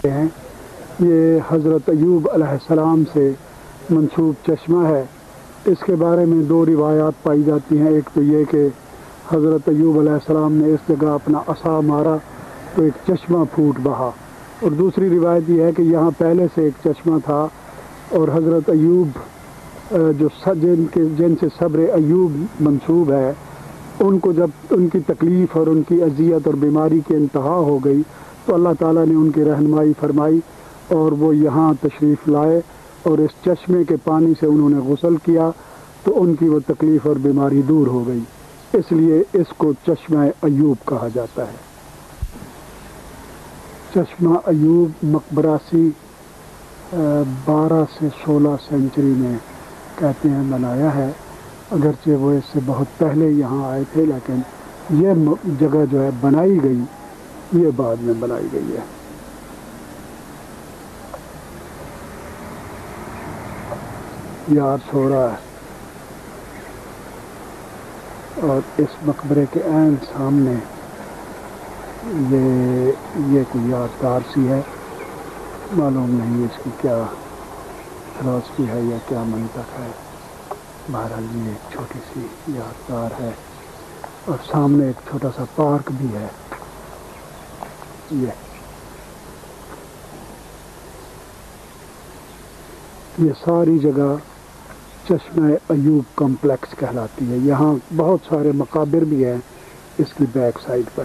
ہیں یہ حضرت ایوب علیہ السلام سے منسوب چشمہ ہے۔ اس کے بارے میں دو روایات پائی جاتی ہیں، ایک تو یہ کہ حضرت ایوب علیہ السلام نے اس جگہ اپنا عصا مارا تو ایک چشمہ پھوٹ بہا، اور دوسری روایت یہ ہے کہ یہاں پہلے سے ایک چشمہ تھا اور حضرت ایوب جن سے صبر ایوب منسوب ہے، ان کو جب ان کی تکلیف اور ان کی اذیت اور بیماری کی انتہا ہو گئی تو اللہ تعالیٰ نے ان کی رہنمائی فرمائی اور وہ یہاں تشریف لائے اور اس چشمے کے پانی سے انہوں نے غسل کیا تو ان کی وہ تکلیف اور بیماری دور ہو گئی، اس لیے اس کو چشمہ ایوب کہا جاتا ہے۔ چشمہ ایوب مقبراسی 12 سے 16 سینچری میں کہتے ہیں بنایا ہے، اگرچہ وہ اس سے بہت پہلے یہاں آئے تھے، لیکن یہ جگہ جو ہے بنائی گئی یہ بعد میں بنائی گئی ہے۔ یاد سو رہا ہے، اور اس مقبرے کے عین سامنے یہ کوئی یادگار سی ہے، معلوم نہیں اس کی کیا فلسفی ہے یا کیا منطق ہے، بہرحال یہ ایک چھوٹی سی یادگار ہے، اور سامنے ایک چھوٹا سا پارک بھی ہے۔ یہ ساری جگہ چشمہ ایوب کمپلیکس کہلاتی ہے، یہاں بہت سارے مقابر بھی ہیں اس کی بیک سائڈ پر۔